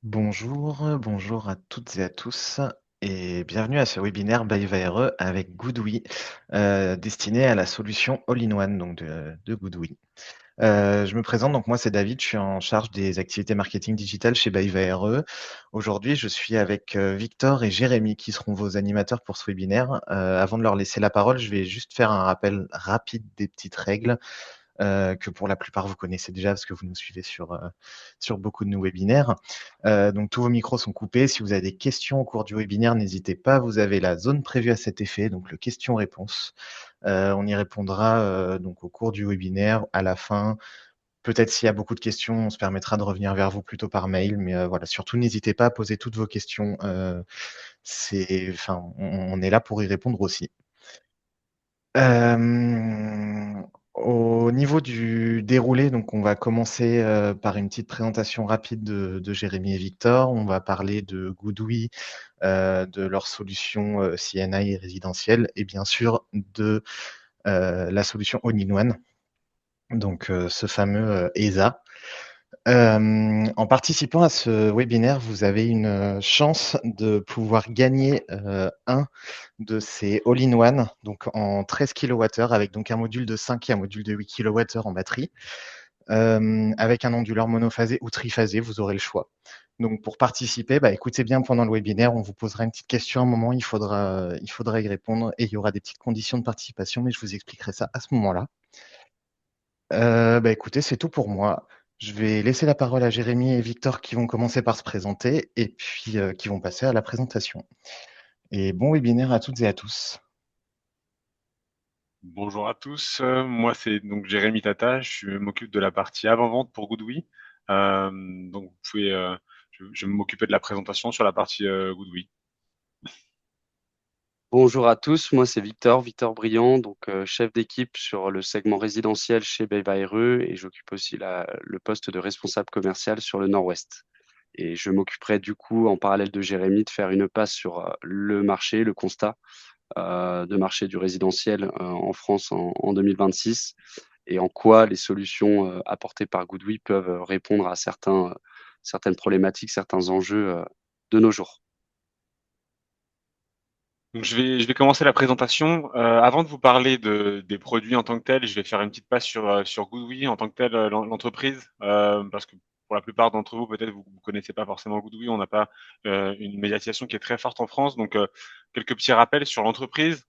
Bonjour à toutes et à tous et bienvenue à ce webinaire by VRE avec Goodwe, destiné à la solution all-in-one donc de Goodwe. Je me présente, donc moi c'est David, je suis en charge des activités marketing digital chez by VRE. Aujourd'hui, je suis avec Victor et Jérémy qui seront vos animateurs pour ce webinaire. Avant de leur laisser la parole, je vais juste faire un rappel rapide des petites règles que pour la plupart vous connaissez déjà parce que vous nous suivez sur beaucoup de nos webinaires. Donc tous vos micros sont coupés. Si vous avez des questions au cours du webinaire, n'hésitez pas. Vous avez la zone prévue à cet effet, donc le question-réponse. On y répondra donc au cours du webinaire, à la fin. Peut-être s'il y a beaucoup de questions, on se permettra de revenir vers vous plutôt par mail. Mais voilà, surtout n'hésitez pas à poser toutes vos questions. On est là pour y répondre aussi. Euh, Au niveau du déroulé, donc on va commencer par une petite présentation rapide de Jérémy et Victor. On va parler de Goodwe, de leur solution CNI résidentielle et bien sûr de la solution All-in-One, donc ce fameux ESA. En participant à ce webinaire, vous avez une chance de pouvoir gagner un de ces all-in-one, donc en 13 kWh, avec donc un module de 5 et un module de 8 kWh en batterie, avec un onduleur monophasé ou triphasé, vous aurez le choix. Donc pour participer, écoutez bien pendant le webinaire, on vous posera une petite question à un moment, il faudra y répondre et il y aura des petites conditions de participation, mais je vous expliquerai ça à ce moment-là. Écoutez, c'est tout pour moi. Je vais laisser la parole à Jérémy et Victor qui vont commencer par se présenter et puis qui vont passer à la présentation. Et bon webinaire à toutes et à tous. Bonjour à tous, moi c'est donc Jérémy Tata, je m'occupe de la partie avant-vente pour Goodwe. Donc vous pouvez, je vais m'occuper de la présentation sur la partie Goodwe. Bonjour à tous, moi c'est Victor, Victor Briand, donc chef d'équipe sur le segment résidentiel chez BayWire et j'occupe aussi le poste de responsable commercial sur le Nord-Ouest. Et je m'occuperai du coup en parallèle de Jérémy de faire une passe sur le marché, le constat de marché du résidentiel en France en 2026 et en quoi les solutions apportées par Goodwe peuvent répondre à certaines problématiques, certains enjeux de nos jours. Donc je vais commencer la présentation. Avant de vous parler des produits en tant que tels, je vais faire une petite passe sur Goodwe en tant que tel, l'entreprise, parce que pour la plupart d'entre vous, peut-être vous connaissez pas forcément Goodwe, on n'a pas une médiatisation qui est très forte en France. Donc quelques petits rappels sur l'entreprise,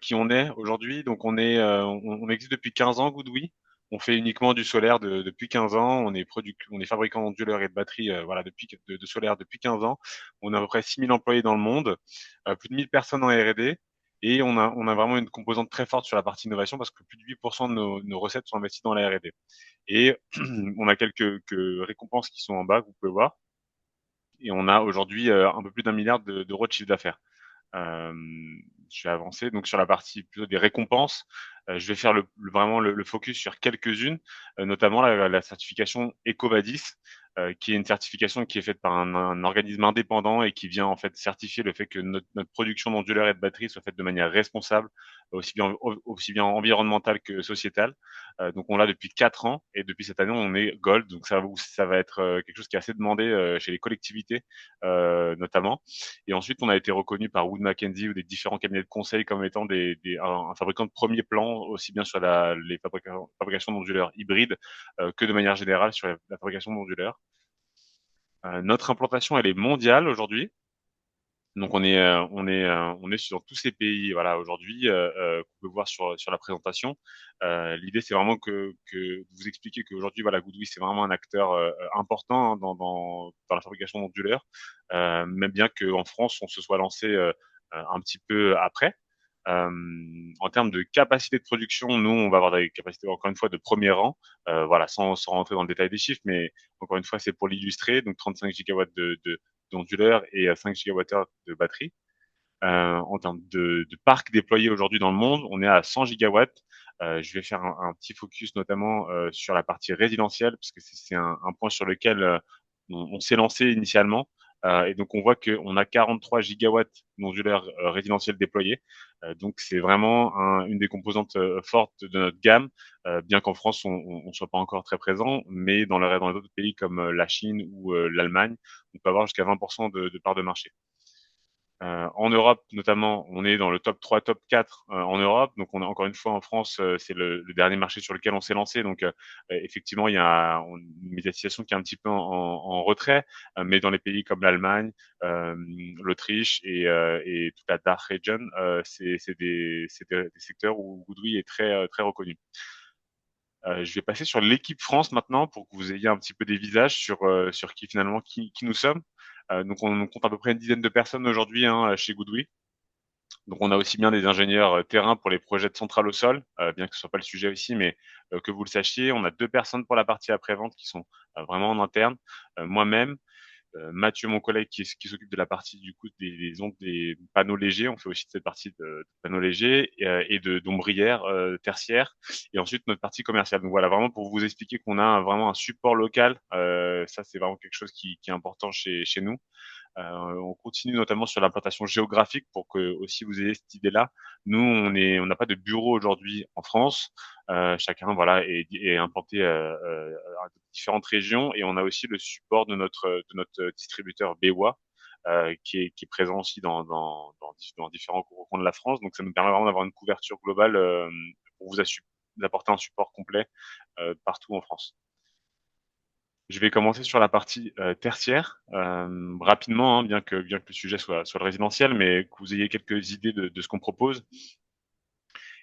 qui on est aujourd'hui. Donc on existe depuis 15 ans, Goodwe. On fait uniquement du solaire depuis 15 ans. On est fabricant d'onduleurs et de batteries, voilà, de solaire depuis 15 ans. On a à peu près 6000 employés dans le monde, plus de 1000 personnes en R&D. Et on a vraiment une composante très forte sur la partie innovation parce que plus de 8% de nos recettes sont investies dans la R&D. Et on a quelques récompenses qui sont en bas, que vous pouvez voir. Et on a aujourd'hui un peu plus d'1 milliard d'euros de chiffre d'affaires. Euh, je vais avancer donc sur la partie plutôt des récompenses. Je vais faire vraiment le focus sur quelques-unes, notamment la certification EcoVadis, qui est une certification qui est faite par un organisme indépendant et qui vient en fait certifier le fait que notre production d'onduleurs et de batteries soit faite de manière responsable, aussi bien environnementale que sociétale. Donc on l'a depuis 4 ans et depuis cette année on est Gold, donc ça va être quelque chose qui est assez demandé chez les collectivités notamment. Et ensuite, on a été reconnu par Wood Mackenzie ou des différents cabinets de conseil comme étant un fabricant de premier plan, aussi bien sur les fabrications d'onduleurs hybrides que de manière générale sur la fabrication d'onduleurs. Notre implantation, elle est mondiale aujourd'hui. Donc on est sur tous ces pays, voilà, aujourd'hui, qu'on peut voir sur la présentation. L'idée, c'est vraiment que vous expliquer qu'aujourd'hui, voilà, Goodwill, c'est vraiment un acteur important, hein, dans la fabrication d'onduleurs, même bien qu'en France, on se soit lancé un petit peu après. En termes de capacité de production, nous, on va avoir des capacités, encore une fois, de premier rang, voilà, sans rentrer dans le détail des chiffres, mais encore une fois, c'est pour l'illustrer, donc 35 gigawatts d'onduleurs et 5 gigawattheures de batterie. En termes de parc déployé aujourd'hui dans le monde, on est à 100 gigawatts. Je vais faire un petit focus notamment sur la partie résidentielle, parce que c'est un point sur lequel on s'est lancé initialement. Et donc on voit qu'on a 43 gigawatts modulaires résidentiels déployés. Donc c'est vraiment une des composantes fortes de notre gamme, bien qu'en France on soit pas encore très présent, mais dans les autres pays comme la Chine ou l'Allemagne, on peut avoir jusqu'à 20% de part de marché. En Europe, notamment, on est dans le top 3, top 4 en Europe. Donc, on a encore une fois en France, c'est le dernier marché sur lequel on s'est lancé. Donc, effectivement, il y a une médiatisation qui est un petit peu en retrait, mais dans les pays comme l'Allemagne, l'Autriche et toute la DACH region, c'est des secteurs où Goodwi est très reconnu. Je vais passer sur l'équipe France maintenant pour que vous ayez un petit peu des visages sur qui nous sommes. Donc on compte à peu près une dizaine de personnes aujourd'hui chez Goodwi. Donc on a aussi bien des ingénieurs terrain pour les projets de centrale au sol, bien que ce soit pas le sujet ici, mais que vous le sachiez. On a 2 personnes pour la partie après-vente qui sont vraiment en interne. Moi-même, Mathieu, mon collègue, qui s'occupe de la partie du coup des panneaux légers. On fait aussi cette partie de panneaux légers et d'ombrières tertiaires. Et ensuite notre partie commerciale. Donc voilà, vraiment pour vous expliquer qu'on a vraiment un support local. Ça, c'est vraiment quelque chose qui est important chez nous. On continue notamment sur l'implantation géographique pour que aussi vous ayez cette idée-là. Nous, on n'a pas de bureau aujourd'hui en France. Chacun voilà est implanté à différentes régions et on a aussi le support de notre distributeur BWA. Qui est présent aussi dans différents coins de la France. Donc ça nous permet vraiment d'avoir une couverture globale pour vous apporter un support complet partout en France. Je vais commencer sur la partie tertiaire rapidement, bien que le sujet soit le résidentiel, mais que vous ayez quelques idées de ce qu'on propose.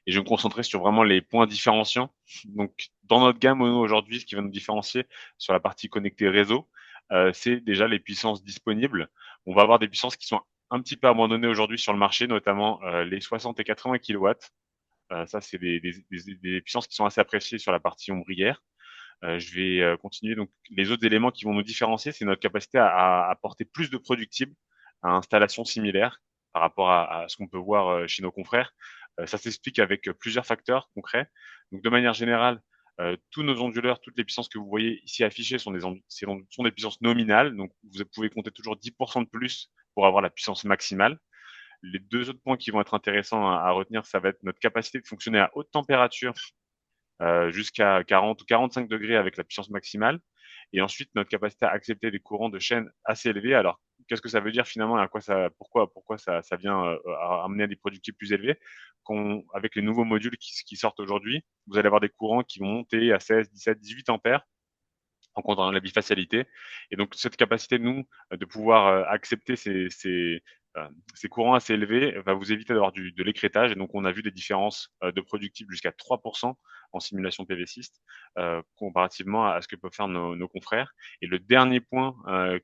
Et je vais me concentrer sur vraiment les points différenciants. Donc, dans notre gamme aujourd'hui, ce qui va nous différencier sur la partie connectée réseau, c'est déjà les puissances disponibles. On va avoir des puissances qui sont un petit peu abandonnées aujourd'hui sur le marché, notamment les 60 et 80 kilowatts. Ça, c'est des puissances qui sont assez appréciées sur la partie ombrière. Je vais continuer. Donc, les autres éléments qui vont nous différencier, c'est notre capacité à apporter plus de productibles à installation similaire par rapport à ce qu'on peut voir chez nos confrères. Ça s'explique avec plusieurs facteurs concrets. Donc, de manière générale, tous nos onduleurs, toutes les puissances que vous voyez ici affichées sont des puissances nominales. Donc, vous pouvez compter toujours 10% de plus pour avoir la puissance maximale. Les 2 autres points qui vont être intéressants à retenir, ça va être notre capacité de fonctionner à haute température jusqu'à 40 ou 45 degrés avec la puissance maximale. Et ensuite, notre capacité à accepter des courants de chaîne assez élevés. Alors, qu'est-ce que ça veut dire finalement et pourquoi ça vient amener à des productibles plus élevés avec les nouveaux modules qui sortent aujourd'hui, vous allez avoir des courants qui vont monter à 16, 17, 18 ampères en comptant la bifacialité. Et donc, cette capacité, nous, de pouvoir accepter ces courants assez élevés va vous éviter d'avoir de l'écrêtage. Et donc, on a vu des différences de productibles jusqu'à 3% en simulation PV6 comparativement à ce que peuvent faire nos confrères. Et le dernier point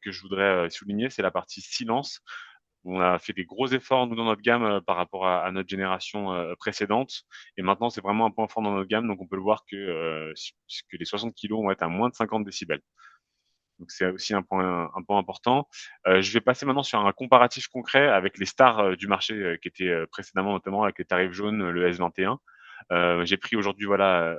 que je voudrais souligner, c'est la partie silence. On a fait des gros efforts, nous, dans notre gamme par rapport à notre génération précédente. Et maintenant, c'est vraiment un point fort dans notre gamme. Donc, on peut le voir que les 60 kilos vont être à moins de 50 décibels. Donc, c'est aussi un point important. Je vais passer maintenant sur un comparatif concret avec les stars du marché qui étaient précédemment, notamment avec les tarifs jaunes, le S21. J'ai pris aujourd'hui voilà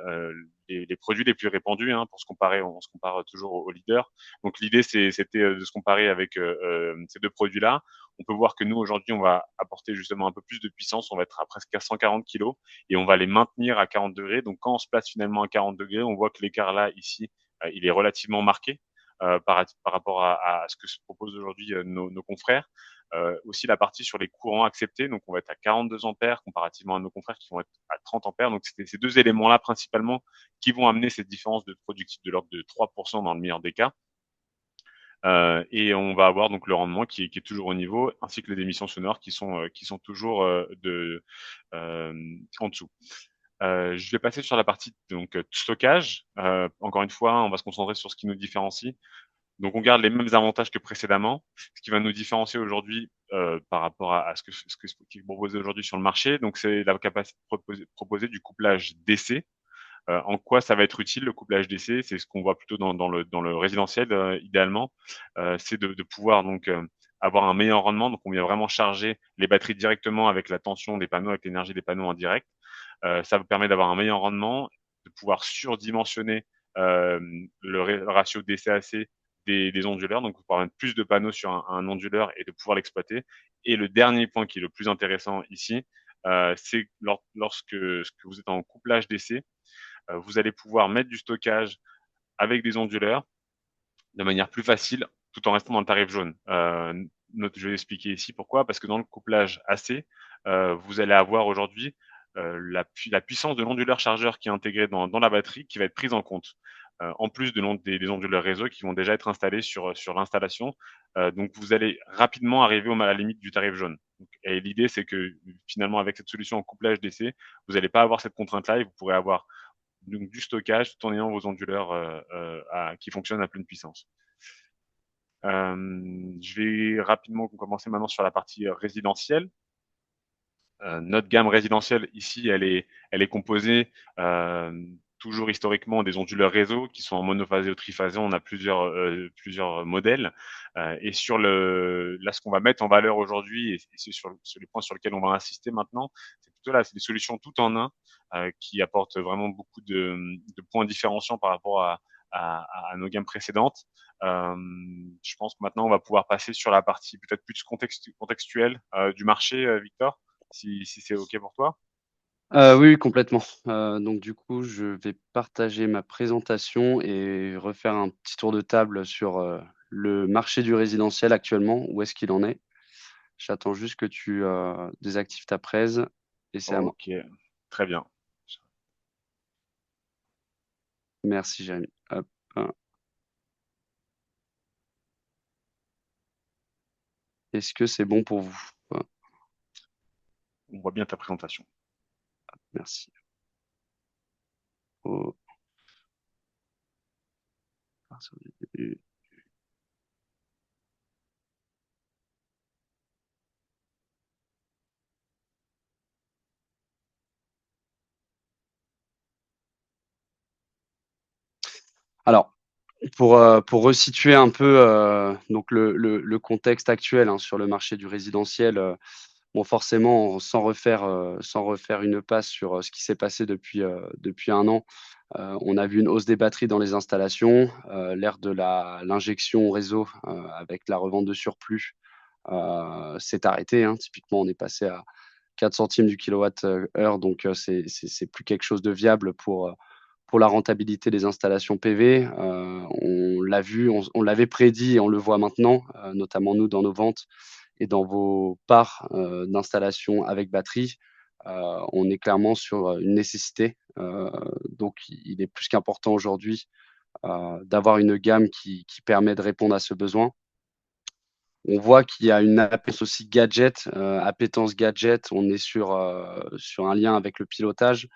les produits les plus répandus pour se comparer. On se compare toujours aux leaders. Donc l'idée c'était de se comparer avec ces 2 produits-là. On peut voir que nous aujourd'hui on va apporter justement un peu plus de puissance. On va être à presque à 140 kg et on va les maintenir à 40 degrés. Donc quand on se place finalement à 40 degrés, on voit que l'écart là ici il est relativement marqué par rapport à ce que se proposent aujourd'hui nos confrères. Aussi la partie sur les courants acceptés, donc on va être à 42 ampères comparativement à nos confrères qui vont être à 30 ampères. Donc c'est ces 2 éléments-là principalement qui vont amener cette différence de productif de l'ordre de 3% dans le meilleur des cas. Et on va avoir donc le rendement qui est toujours au niveau, ainsi que les émissions sonores qui sont toujours en dessous. Je vais passer sur la partie donc stockage. Encore une fois, on va se concentrer sur ce qui nous différencie. Donc on garde les mêmes avantages que précédemment. Ce qui va nous différencier aujourd'hui par rapport à ce qui est proposé aujourd'hui sur le marché, donc c'est la capacité de proposer du couplage DC. En quoi ça va être utile le couplage DC? C'est ce qu'on voit plutôt dans le résidentiel idéalement. C'est de pouvoir donc avoir un meilleur rendement. Donc on vient vraiment charger les batteries directement avec la tension des panneaux, avec l'énergie des panneaux en direct. Ça vous permet d'avoir un meilleur rendement, de pouvoir surdimensionner le ratio DC-AC des onduleurs, donc pouvoir mettre plus de panneaux sur un onduleur et de pouvoir l'exploiter. Et le dernier point qui est le plus intéressant ici, c'est lorsque vous êtes en couplage d'essai, vous allez pouvoir mettre du stockage avec des onduleurs de manière plus facile tout en restant dans le tarif jaune. Je vais expliquer ici pourquoi, parce que dans le couplage AC, vous allez avoir aujourd'hui la puissance de l'onduleur chargeur qui est intégré dans la batterie qui va être prise en compte. En plus des onduleurs réseau qui vont déjà être installés sur l'installation. Donc vous allez rapidement arriver à la limite du tarif jaune. Et l'idée, c'est que finalement, avec cette solution en couplage d'essai, vous n'allez pas avoir cette contrainte-là et vous pourrez avoir donc du stockage tout en ayant vos onduleurs qui fonctionnent à pleine puissance. Je vais rapidement commencer maintenant sur la partie résidentielle. Notre gamme résidentielle ici, elle est composée toujours historiquement des onduleurs réseau qui sont en monophasé ou triphasé. On a plusieurs modèles. Et là, ce qu'on va mettre en valeur aujourd'hui, et c'est sur les points sur lesquels on va insister maintenant, c'est plutôt là, c'est des solutions tout en un qui apportent vraiment beaucoup de points différenciants par rapport à nos gammes précédentes. Je pense que maintenant, on va pouvoir passer sur la partie peut-être plus contextuelle du marché, Victor, si c'est OK pour toi. Oui, complètement. Donc du coup, je vais partager ma présentation et refaire un petit tour de table sur, le marché du résidentiel actuellement, où est-ce qu'il en est? J'attends juste que tu, désactives ta presse et c'est à moi. OK, très bien. Merci Jérémy. Hop, est-ce que c'est bon pour vous? On voit bien ta présentation. Merci. Oh. Partir du début. Alors, pour resituer un peu, donc le contexte actuel, hein, sur le marché du résidentiel, bon forcément sans refaire une passe sur, ce qui s'est passé depuis 1 an, on a vu une hausse des batteries dans les installations, l'ère de l'injection réseau, avec la revente de surplus, s'est arrêtée, hein. Typiquement, on est passé à 4 centimes du kilowatt, heure, donc c'est plus quelque chose de viable pour la rentabilité des installations PV. On l'a vu, on l'avait prédit et on le voit maintenant, notamment nous dans nos ventes et dans vos parts, d'installation avec batterie. On est clairement sur, une nécessité, donc il est plus qu'important aujourd'hui, d'avoir une gamme qui permet de répondre à ce besoin. On voit qu'il y a une appétence aussi gadget, appétence gadget. On est sur un lien avec le pilotage,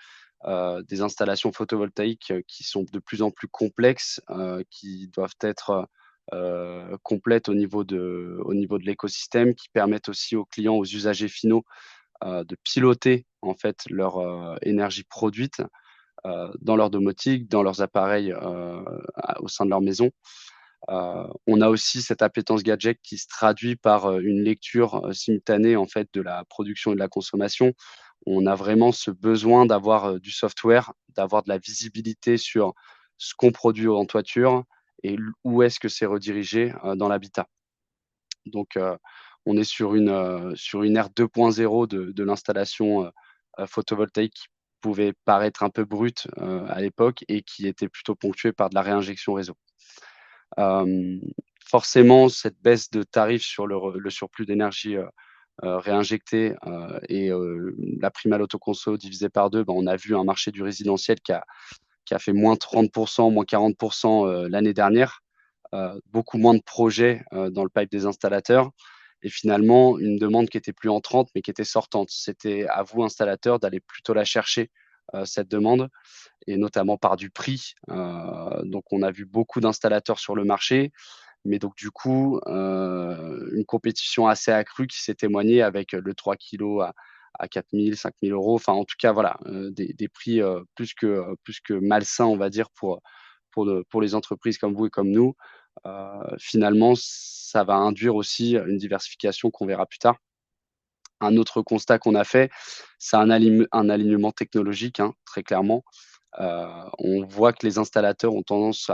des installations photovoltaïques, qui sont de plus en plus complexes, qui doivent être, complètes au niveau de l'écosystème, qui permettent aussi aux clients, aux usagers finaux, de piloter en fait leur, énergie produite, dans leur domotique, dans leurs appareils, au sein de leur maison. On a aussi cette appétence gadget qui se traduit par, une lecture, simultanée en fait de la production et de la consommation. On a vraiment ce besoin d'avoir, du software, d'avoir de la visibilité sur ce qu'on produit en toiture et où est-ce que c'est redirigé, dans l'habitat. Donc, on est sur une ère 2.0 de l'installation, photovoltaïque qui pouvait paraître un peu brute, à l'époque et qui était plutôt ponctuée par de la réinjection réseau. Hem, Forcément, cette baisse de tarifs sur le surplus d'énergie, réinjectée, et la prime à l'autoconso divisée par 2, ben, on a vu un marché du résidentiel qui a fait moins 30 moins 40 l'année dernière. Beaucoup moins de projets, dans le pipe des installateurs et finalement une demande qui était plus entrante, mais qui était sortante. C'était à vous, installateurs, d'aller plutôt la chercher, cette demande et notamment par du prix. Donc on a vu beaucoup d'installateurs sur le marché, mais donc du coup, une compétition assez accrue qui s'est témoignée avec le 3 kilos à 4 000-5 000 €. Enfin, en tout cas, voilà, des prix, plus que malsains, on va dire, pour les entreprises comme vous et comme nous. Finalement, ça va induire aussi une diversification qu'on verra plus tard. Un autre constat qu'on a fait, c'est un alignement technologique, hein, très clairement. On voit que les installateurs ont tendance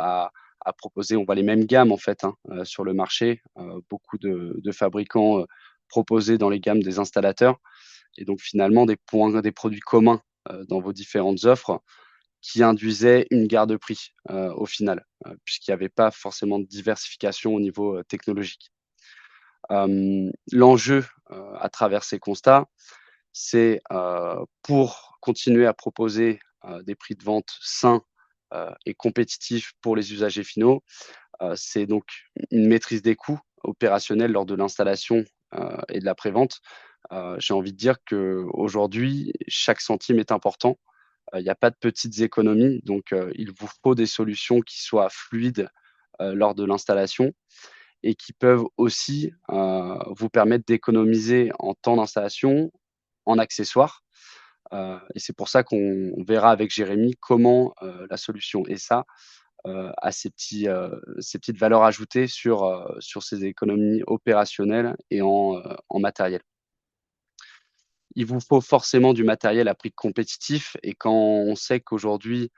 à proposer. On voit les mêmes gammes en fait sur le marché, beaucoup de fabricants proposés dans les gammes des installateurs, et donc finalement des produits communs dans vos différentes offres qui induisaient une guerre de prix au final, puisqu'il n'y avait pas forcément de diversification au niveau technologique. L'enjeu à travers ces constats, c'est pour continuer à proposer des prix de vente sains et compétitifs pour les usagers finaux, c'est donc une maîtrise des coûts opérationnels lors de l'installation et de la prévente. J'ai envie de dire qu'aujourd'hui, chaque centime est important. Il n'y a pas de petites économies, donc il vous faut des solutions qui soient fluides lors de l'installation et qui peuvent aussi vous permettre d'économiser en temps d'installation, en accessoires. Et c'est pour ça qu'on verra avec Jérémy comment la solution ESA a ces petites valeurs ajoutées sur ces économies opérationnelles et en matériel. Il vous faut forcément du matériel à prix compétitif, et quand on sait qu'aujourd'hui,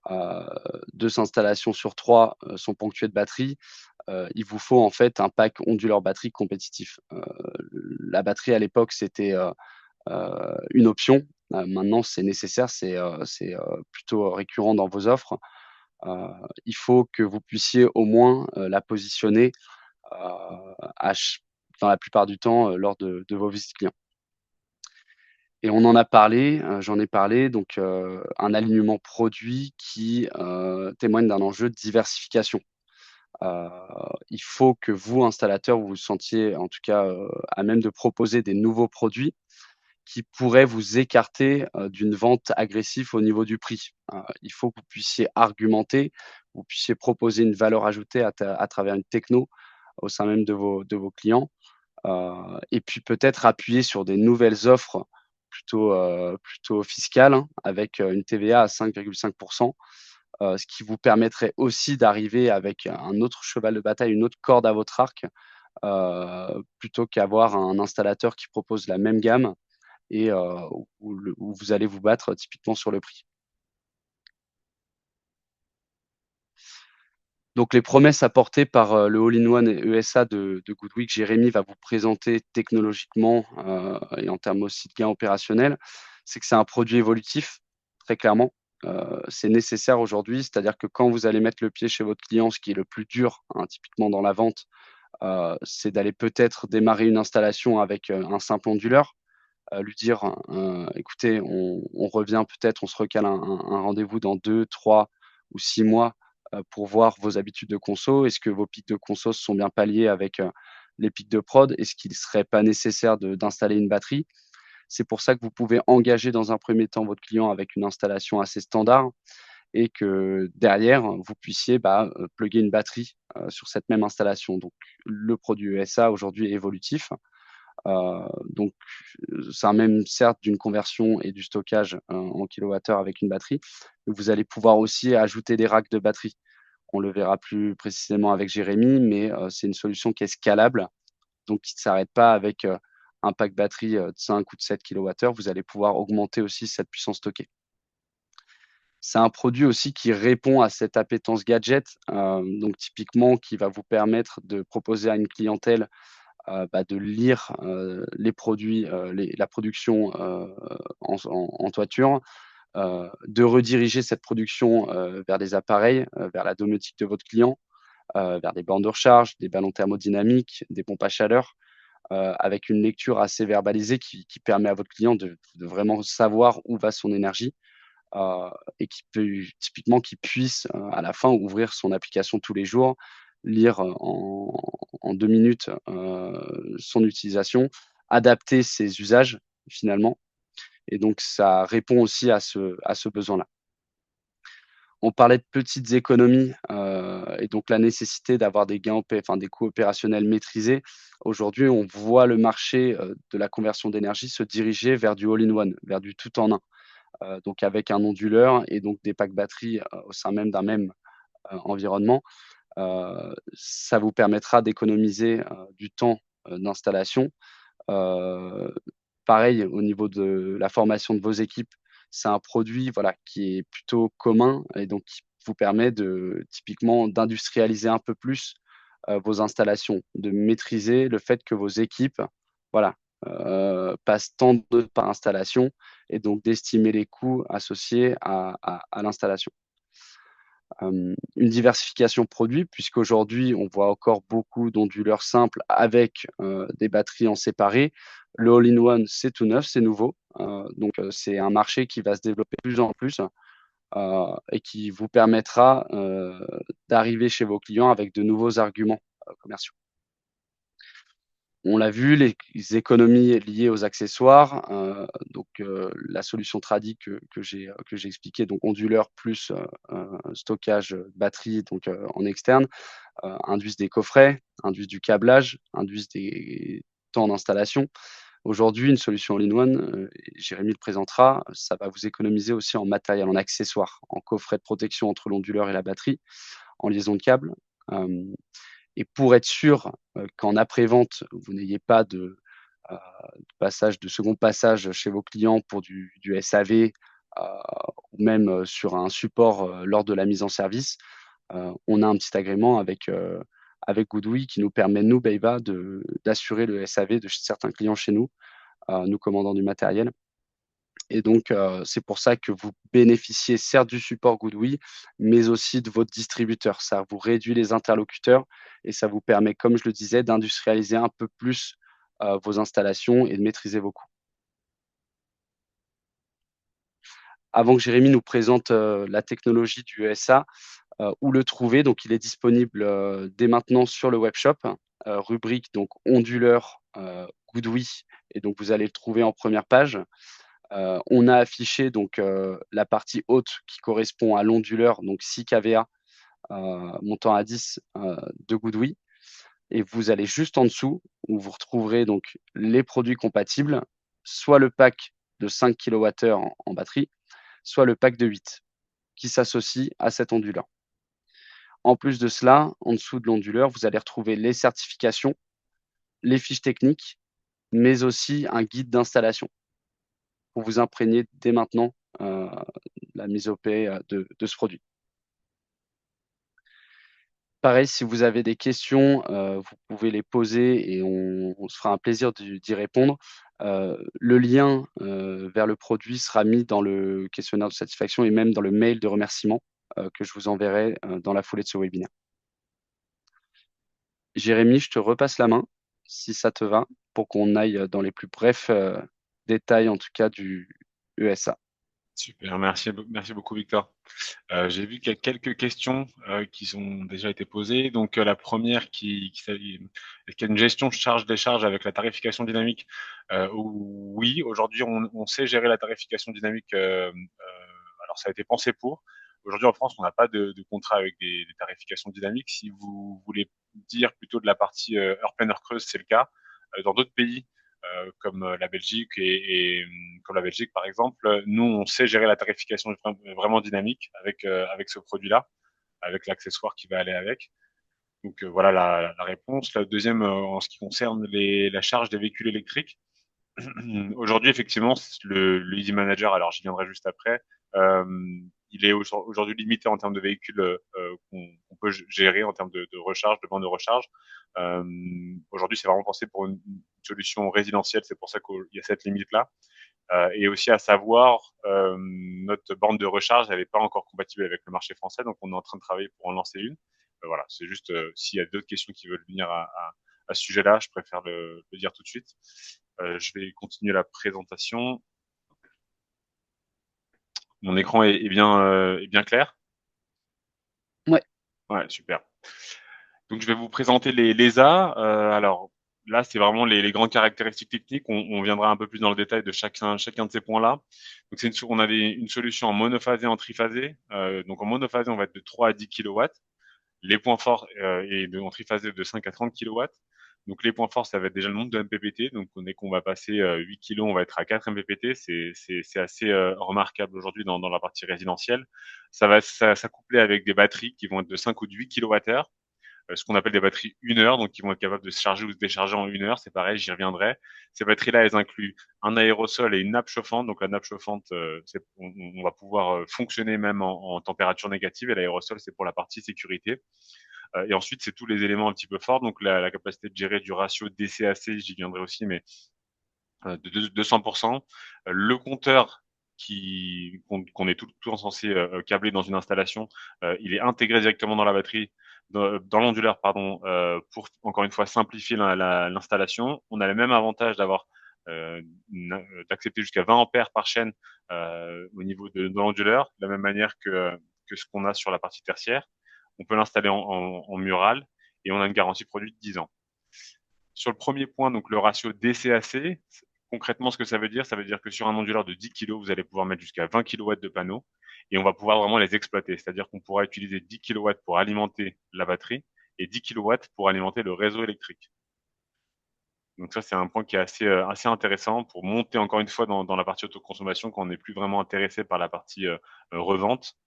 2 installations sur 3 sont ponctuées de batterie, il vous faut en fait un pack onduleur batterie compétitif. La batterie à l'époque, c'était une option. Maintenant, c'est nécessaire, c'est plutôt récurrent dans vos offres. Il faut que vous puissiez au moins la positionner dans la plupart du temps lors de vos visites clients. Et on en a parlé, j'en ai parlé, donc un alignement produit qui témoigne d'un enjeu de diversification. Il faut que vous, installateur, vous vous sentiez en tout cas à même de proposer des nouveaux produits qui pourraient vous écarter d'une vente agressive au niveau du prix. Il faut que vous puissiez argumenter, vous puissiez proposer une valeur ajoutée à travers une techno au sein même de vos clients, et puis peut-être appuyer sur des nouvelles offres plutôt fiscales, avec une TVA à 5,5 ce qui vous permettrait aussi d'arriver avec un autre cheval de bataille, une autre corde à votre arc, plutôt qu'avoir un installateur qui propose la même gamme et où vous allez vous battre typiquement sur le prix. Donc les promesses apportées par le all-in-one et ESA de GoodWe que Jérémy va vous présenter technologiquement et en termes aussi de gains opérationnels, c'est que c'est un produit évolutif, très clairement. C'est nécessaire aujourd'hui, c'est-à-dire que quand vous allez mettre le pied chez votre client, ce qui est le plus dur, typiquement dans la vente, c'est d'aller peut-être démarrer une installation avec un simple onduleur, lui dire écoutez, on revient peut-être, on se recale un rendez-vous dans 2, 3 ou 6 mois pour voir vos habitudes de conso. Est-ce que vos pics de conso sont bien palliés avec les pics de prod? Est-ce qu'il ne serait pas nécessaire d'installer une batterie? C'est pour ça que vous pouvez engager dans un premier temps votre client avec une installation assez standard, et que derrière, vous puissiez plugger une batterie sur cette même installation. Donc le produit ESA aujourd'hui est évolutif. Donc ça même certes d'une conversion et du stockage en kilowattheure avec une batterie. Vous allez pouvoir aussi ajouter des racks de batterie. On le verra plus précisément avec Jérémy, mais c'est une solution qui est scalable, donc qui ne s'arrête pas avec un pack batterie de 5 ou de 7 kWh. Vous allez pouvoir augmenter aussi cette puissance stockée. C'est un produit aussi qui répond à cette appétence gadget, donc typiquement qui va vous permettre de proposer à une clientèle de lire les produits, la production en toiture, de rediriger cette production vers des appareils, vers la domotique de votre client, vers des bornes de recharge, des ballons thermodynamiques, des pompes à chaleur, avec une lecture assez verbalisée qui permet à votre client de vraiment savoir où va son énergie, et qui peut typiquement qui puisse à la fin ouvrir son application tous les jours, lire en 2 minutes son utilisation, adapter ses usages finalement, et donc ça répond aussi à ce besoin-là. On parlait de petites économies et donc la nécessité d'avoir des des coûts opérationnels maîtrisés. Aujourd'hui, on voit le marché de la conversion d'énergie se diriger vers du all-in-one, vers du tout en un. Donc avec un onduleur et donc des packs batteries au sein même d'un même environnement. Ça vous permettra d'économiser du temps d'installation. Heu, Pareil au niveau de la formation de vos équipes, c'est un produit, voilà, qui est plutôt commun et donc qui vous permet typiquement d'industrialiser un peu plus vos installations, de maîtriser le fait que vos équipes, voilà, passent tant de par installation et donc d'estimer les coûts associés à l'installation. Une diversification produit, puisqu'aujourd'hui, on voit encore beaucoup d'onduleurs simples avec des batteries en séparé. Le all-in-one, c'est tout neuf, c'est nouveau. Donc, c'est un marché qui va se développer de plus en plus et qui vous permettra d'arriver chez vos clients avec de nouveaux arguments commerciaux. On l'a vu, les économies liées aux accessoires, donc la solution Tradi que j'ai expliqué, donc onduleur plus stockage batterie donc en externe, induisent des coffrets, induisent du câblage, induisent des temps d'installation. Aujourd'hui, une solution all-in-one, Jérémy le présentera, ça va vous économiser aussi en matériel, en accessoires, en coffret de protection entre l'onduleur et la batterie, en liaison de câble. Et pour être sûr qu'en après-vente, vous n'ayez pas de second passage chez vos clients pour du SAV ou même sur un support lors de la mise en service, on a un petit agrément avec GoodWe qui nous permet, nous, Beiba, d'assurer le SAV de certains clients chez nous, nous commandant du matériel. Et donc, c'est pour ça que vous bénéficiez certes du support GoodWe, mais aussi de votre distributeur. Ça vous réduit les interlocuteurs et ça vous permet, comme je le disais, d'industrialiser un peu plus vos installations et de maîtriser vos coûts. Avant que Jérémy nous présente la technologie du ESA, où le trouver, donc il est disponible dès maintenant sur le webshop, rubrique donc onduleur GoodWe, et donc vous allez le trouver en première page. On a affiché donc la partie haute qui correspond à l'onduleur, donc 6 kVA montant à 10 de GoodWe. Et vous allez juste en dessous où vous retrouverez donc les produits compatibles, soit le pack de 5 kWh en batterie, soit le pack de 8 qui s'associe à cet onduleur. En plus de cela, en dessous de l'onduleur, vous allez retrouver les certifications, les fiches techniques, mais aussi un guide d'installation pour vous imprégner dès maintenant la mise au P de ce produit. Pareil, si vous avez des questions, vous pouvez les poser et on se fera un plaisir d'y répondre. Le lien vers le produit sera mis dans le questionnaire de satisfaction et même dans le mail de remerciement que je vous enverrai dans la foulée de ce webinaire. Jérémy, je te repasse la main, si ça te va, pour qu'on aille dans les plus brefs détails, en tout cas, du ESA. Super, merci beaucoup Victor. J'ai vu qu'il y a quelques questions qui ont déjà été posées. Donc la première est-ce qu'il y a une gestion charge-décharge avec la tarification dynamique? Oui, aujourd'hui on sait gérer la tarification dynamique. Alors ça a été pensé pour. Aujourd'hui en France on n'a pas de contrat avec des tarifications dynamiques. Si vous voulez dire plutôt de la partie heure pleine heure creuse, c'est le cas. Dans d'autres pays comme la Belgique et comme la Belgique par exemple, nous on sait gérer la tarification vraiment dynamique avec ce produit-là, avec l'accessoire qui va aller avec. Donc voilà la réponse. La deuxième en ce qui concerne la charge des véhicules électriques. Aujourd'hui effectivement le Easy Manager, alors j'y viendrai juste après, il est aujourd'hui limité en termes de véhicules qu'on peut gérer en termes de recharge, de bandes de recharge. Aujourd'hui, c'est vraiment pensé pour une solution résidentielle, c'est pour ça qu'il y a cette limite-là. Et aussi à savoir, notre bande de recharge, elle n'est pas encore compatible avec le marché français, donc on est en train de travailler pour en lancer une. Voilà, c'est juste s'il y a d'autres questions qui veulent venir à ce sujet-là, je préfère le dire tout de suite. Je vais continuer la présentation. Mon écran est bien clair? Ouais. Ouais, super. Donc, je vais vous présenter les A. Alors, là, c'est vraiment les grandes caractéristiques techniques. On viendra un peu plus dans le détail de chacun de ces points-là. Donc, on avait une solution en monophasé, en triphasé. Donc, en monophasé, on va être de 3 à 10 kW. Les points forts en triphasé de 5 à 30 kW. Donc les points forts, ça va être déjà le nombre de MPPT. Donc dès qu'on va passer 8 kg, on va être à 4 MPPT. C'est assez remarquable aujourd'hui dans la partie résidentielle. Ça va s'accoupler avec des batteries qui vont être de 5 ou de 8 kWh. ce qu'on appelle des batteries 1 heure, donc qui vont être capables de se charger ou se décharger en 1 heure. C'est pareil, j'y reviendrai. Ces batteries-là, elles incluent un aérosol et une nappe chauffante. Donc la nappe chauffante, on va pouvoir fonctionner même en température négative, et l'aérosol, c'est pour la partie sécurité. Et ensuite, c'est tous les éléments un petit peu forts, donc la capacité de gérer du ratio DC-AC, j'y viendrai aussi, mais de 200%. Le compteur qu'on est tout censé câbler dans une installation, il est intégré directement dans la batterie, dans l'onduleur, pardon, pour encore une fois simplifier l'installation. On a le même avantage d'accepter jusqu'à 20 ampères par chaîne au niveau de l'onduleur, de la même manière que ce qu'on a sur la partie tertiaire. On peut l'installer en mural, et on a une garantie produit de 10 ans. Sur le premier point, donc le ratio DC-AC, concrètement, ce que ça veut dire que sur un onduleur de 10 kg, vous allez pouvoir mettre jusqu'à 20 kW de panneaux, et on va pouvoir vraiment les exploiter. C'est-à-dire qu'on pourra utiliser 10 kW pour alimenter la batterie et 10 kW pour alimenter le réseau électrique. Donc ça, c'est un point qui est assez intéressant pour monter encore une fois dans la partie autoconsommation, quand on n'est plus vraiment intéressé par la partie revente.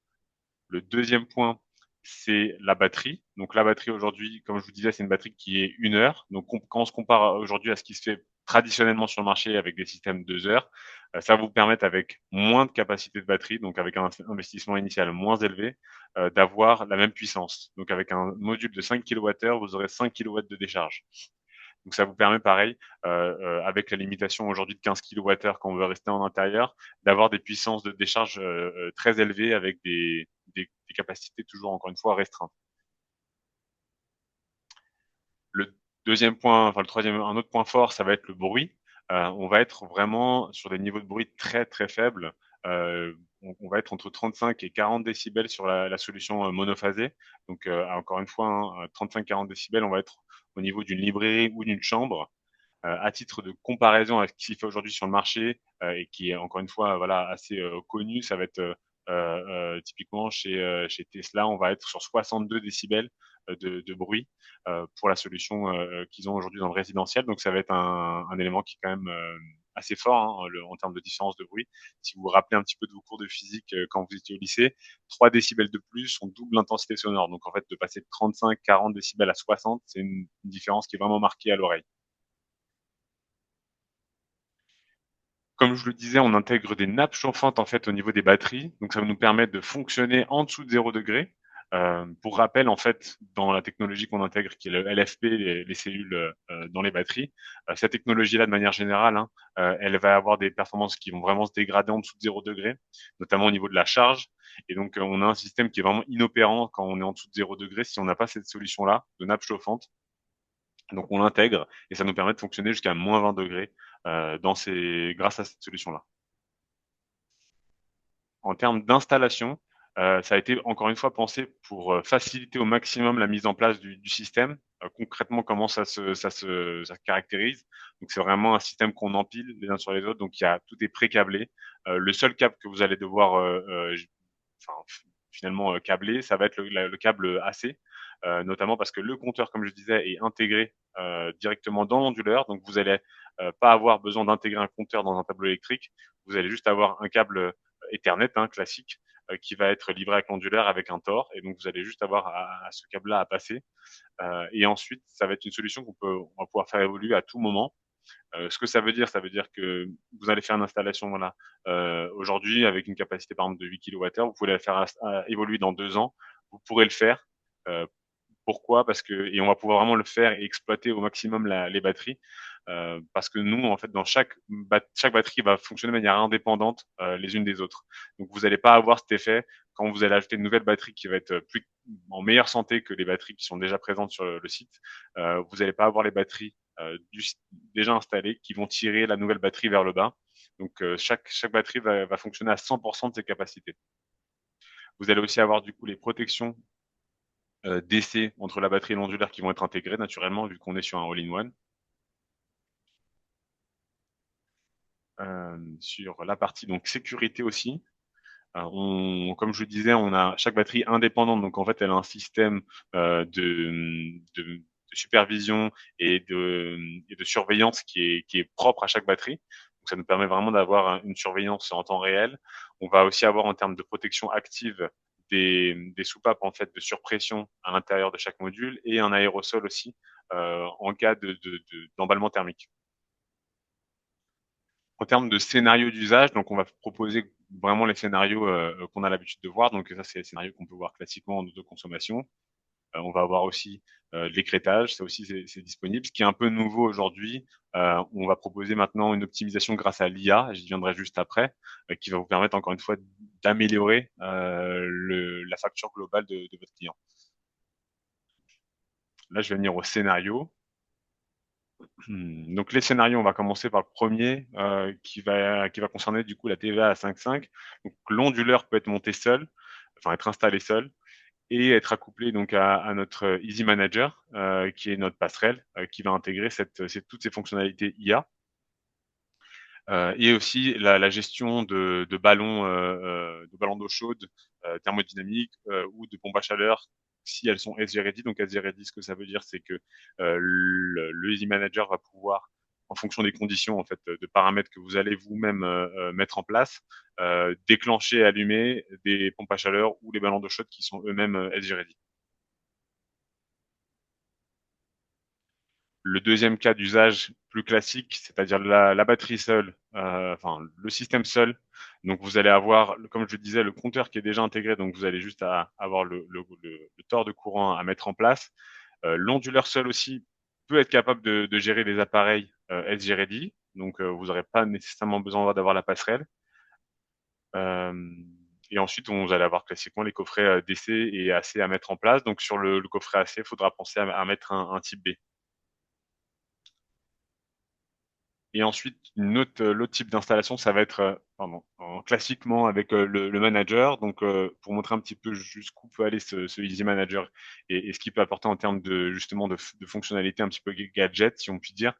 Le deuxième point, c'est la batterie. Donc la batterie aujourd'hui, comme je vous disais, c'est une batterie qui est 1 heure. Donc quand on se compare aujourd'hui à ce qui se fait traditionnellement sur le marché avec des systèmes 2 heures, ça va vous permettre, avec moins de capacité de batterie, donc avec un investissement initial moins élevé, d'avoir la même puissance. Donc avec un module de 5 kWh, vous aurez 5 kW de décharge. Donc ça vous permet pareil, avec la limitation aujourd'hui de 15 kWh quand on veut rester en intérieur, d'avoir des puissances de décharge très élevées avec des capacités toujours encore une fois restreintes. Le deuxième point, enfin le troisième, un autre point fort, ça va être le bruit. On va être vraiment sur des niveaux de bruit très très faibles. On va être entre 35 et 40 décibels sur la solution monophasée. Donc encore une fois, hein, 35-40 décibels, on va être au niveau d'une librairie ou d'une chambre. À titre de comparaison avec ce qui se fait aujourd'hui sur le marché, et qui est encore une fois voilà assez connu, ça va être typiquement chez Tesla, on va être sur 62 décibels de bruit pour la solution qu'ils ont aujourd'hui dans le résidentiel. Donc ça va être un élément qui est quand même assez fort, hein, en termes de différence de bruit. Si vous vous rappelez un petit peu de vos cours de physique quand vous étiez au lycée, 3 décibels de plus, on double l'intensité sonore. Donc en fait, de passer de 35-40 décibels à 60, c'est une différence qui est vraiment marquée à l'oreille. Comme je le disais, on intègre des nappes chauffantes en fait au niveau des batteries, donc ça va nous permettre de fonctionner en dessous de 0 degré. Pour rappel, en fait, dans la technologie qu'on intègre, qui est le LFP, les cellules dans les batteries, cette technologie-là, de manière générale, hein, elle va avoir des performances qui vont vraiment se dégrader en dessous de 0 degré, notamment au niveau de la charge. Et donc, on a un système qui est vraiment inopérant quand on est en dessous de 0 degré si on n'a pas cette solution-là de nappe chauffante. Donc on l'intègre, et ça nous permet de fonctionner jusqu'à moins 20 degrés grâce à cette solution-là. En termes d'installation, ça a été encore une fois pensé pour faciliter au maximum la mise en place du système. Concrètement, comment ça se caractérise. Donc c'est vraiment un système qu'on empile les uns sur les autres, donc tout est pré-câblé. Le seul câble que vous allez devoir finalement câbler, ça va être le câble AC, notamment parce que le compteur, comme je disais, est intégré directement dans l'onduleur. Donc vous allez pas avoir besoin d'intégrer un compteur dans un tableau électrique. Vous allez juste avoir un câble Ethernet, hein, classique, qui va être livré avec l'onduleur avec un Tor. Et donc vous allez juste avoir à ce câble-là à passer. Et ensuite, ça va être une solution on va pouvoir faire évoluer à tout moment. Ce que ça veut dire que vous allez faire une installation, voilà, aujourd'hui avec une capacité par exemple de 8 kWh, vous pouvez la faire évoluer dans 2 ans, vous pourrez le faire. Euh, Pourquoi? Parce que et on va pouvoir vraiment le faire et exploiter au maximum les batteries, parce que nous, en fait, dans chaque batterie va fonctionner de manière indépendante les unes des autres. Donc vous n'allez pas avoir cet effet quand vous allez ajouter une nouvelle batterie qui va être plus en meilleure santé que les batteries qui sont déjà présentes sur le site. Vous n'allez pas avoir les batteries déjà installées qui vont tirer la nouvelle batterie vers le bas. Donc chaque batterie va fonctionner à 100% de ses capacités. Vous allez aussi avoir du coup les protections d'essai entre la batterie et l'onduleur qui vont être intégrés naturellement vu qu'on est sur un all-in-one. Sur la partie donc sécurité aussi, comme je le disais, on a chaque batterie indépendante, donc en fait elle a un système de supervision et de surveillance qui est propre à chaque batterie. Donc ça nous permet vraiment d'avoir une surveillance en temps réel. On va aussi avoir en termes de protection active des soupapes en fait de surpression à l'intérieur de chaque module et un aérosol aussi en cas d'emballement thermique. En termes de scénarios d'usage, donc on va proposer vraiment les scénarios qu'on a l'habitude de voir. Donc ça, c'est les scénarios qu'on peut voir classiquement en autoconsommation. On va avoir aussi de l'écrêtage, ça aussi c'est disponible. Ce qui est un peu nouveau aujourd'hui, on va proposer maintenant une optimisation grâce à l'IA, j'y viendrai juste après, qui va vous permettre encore une fois d'améliorer la facture globale de votre client. Là, je vais venir au scénario. Donc les scénarios, on va commencer par le premier qui va concerner du coup la TVA à 5.5. Donc l'onduleur peut être monté seul, enfin être installé seul et être accouplé donc à notre Easy Manager qui est notre passerelle qui va intégrer toutes ces fonctionnalités IA. Et aussi la gestion de ballons d'eau chaude, thermodynamiques ou de pompes à chaleur si elles sont SG Ready. Donc SG Ready, ce que ça veut dire, c'est que le Easy Manager va pouvoir, en fonction des conditions en fait de paramètres que vous allez vous-même mettre en place, déclencher et allumer des pompes à chaleur ou les ballons d'eau chaude qui sont eux-mêmes SG Ready. Le deuxième cas d'usage plus classique, c'est-à-dire la batterie seule, enfin le système seul. Donc vous allez avoir, comme je le disais, le compteur qui est déjà intégré. Donc vous allez juste avoir le tort de courant à mettre en place. L'onduleur seul aussi peut être capable de gérer les appareils SG Ready. Donc vous n'aurez pas nécessairement besoin d'avoir la passerelle. Et ensuite, vous allez avoir classiquement les coffrets DC et AC à mettre en place. Donc sur le coffret AC, il faudra penser à mettre un type B. Et ensuite, l'autre type d'installation, ça va être classiquement avec le manager. Donc, pour montrer un petit peu jusqu'où peut aller ce Easy Manager et ce qu'il peut apporter en termes justement de fonctionnalités un petit peu gadget, si on peut dire.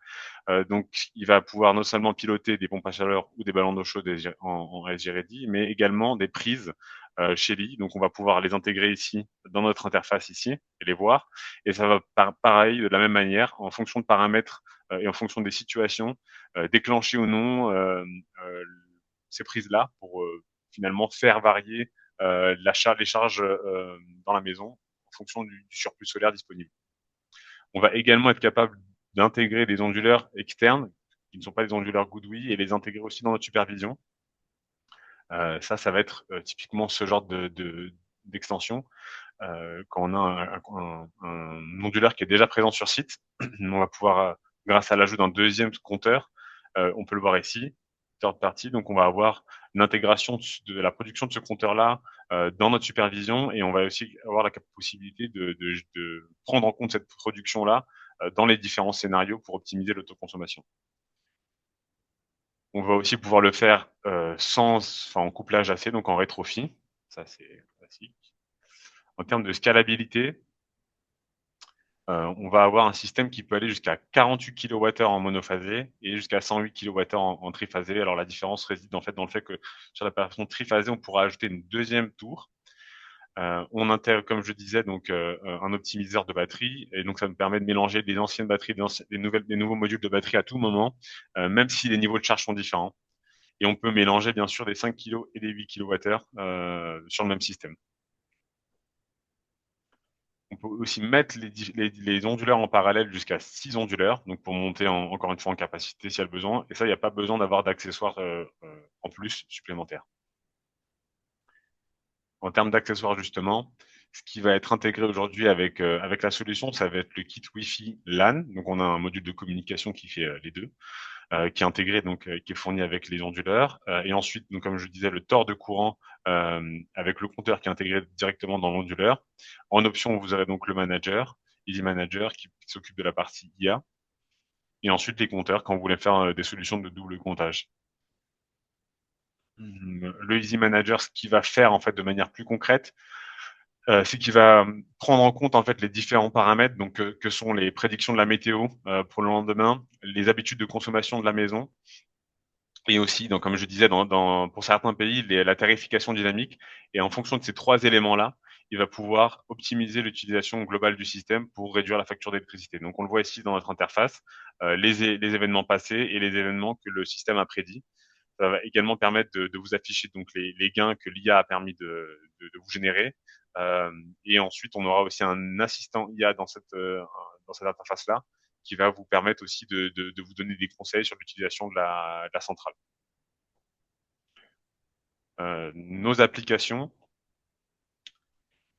Donc, il va pouvoir non seulement piloter des pompes à chaleur ou des ballons d'eau chaude en SG Ready, mais également des prises chez lui. Donc, on va pouvoir les intégrer ici dans notre interface ici et les voir. Et ça va pareil de la même manière en fonction de paramètres et en fonction des situations déclencher ou non ces prises-là pour finalement faire varier les charges dans la maison en fonction du surplus solaire disponible. On va également être capable d'intégrer des onduleurs externes qui ne sont pas des onduleurs GoodWe et les intégrer aussi dans notre supervision. Ça va être typiquement ce genre d'extension. Quand on a un onduleur qui est déjà présent sur site, on va pouvoir, grâce à l'ajout d'un deuxième compteur, on peut le voir ici, third party, donc on va avoir l'intégration de la production de ce compteur-là dans notre supervision et on va aussi avoir la possibilité de prendre en compte cette production-là dans les différents scénarios pour optimiser l'autoconsommation. On va aussi pouvoir le faire en couplage AC, donc en rétrofit. Ça, c'est classique. En termes de scalabilité, on va avoir un système qui peut aller jusqu'à 48 kWh en monophasé et jusqu'à 108 kWh en triphasé. Alors la différence réside en fait dans le fait que sur la version triphasée, on pourra ajouter une deuxième tour. On intègre, comme je disais, donc un optimiseur de batterie et donc ça me permet de mélanger des anciennes batteries, des nouveaux modules de batterie à tout moment, même si les niveaux de charge sont différents. Et on peut mélanger bien sûr des 5 kg et des 8 kWh sur le même système. On peut aussi mettre les onduleurs en parallèle jusqu'à 6 onduleurs, donc pour monter encore une fois en capacité s'il y a le besoin. Et ça, il n'y a pas besoin d'avoir d'accessoires en plus supplémentaires. En termes d'accessoires justement, ce qui va être intégré aujourd'hui avec la solution, ça va être le kit Wi-Fi LAN. Donc on a un module de communication qui fait les deux. Qui est intégré, donc qui est fourni avec les onduleurs. Et ensuite, donc comme je disais, le tort de courant avec le compteur qui est intégré directement dans l'onduleur. En option, vous aurez donc le manager, Easy Manager, qui s'occupe de la partie IA. Et ensuite, les compteurs quand vous voulez faire des solutions de double comptage. Le Easy Manager, ce qu'il va faire en fait de manière plus concrète, c'est qu'il va prendre en compte en fait les différents paramètres, donc que sont les prédictions de la météo pour le lendemain, les habitudes de consommation de la maison, et aussi, donc, comme je disais, pour certains pays, la tarification dynamique. Et en fonction de ces trois éléments-là, il va pouvoir optimiser l'utilisation globale du système pour réduire la facture d'électricité. Donc, on le voit ici dans notre interface, les événements passés et les événements que le système a prédits. Ça va également permettre de vous afficher donc les gains que l'IA a permis de vous générer. Et ensuite, on aura aussi un assistant IA dans cette interface-là qui va vous permettre aussi de vous donner des conseils sur l'utilisation de la centrale. Nos applications.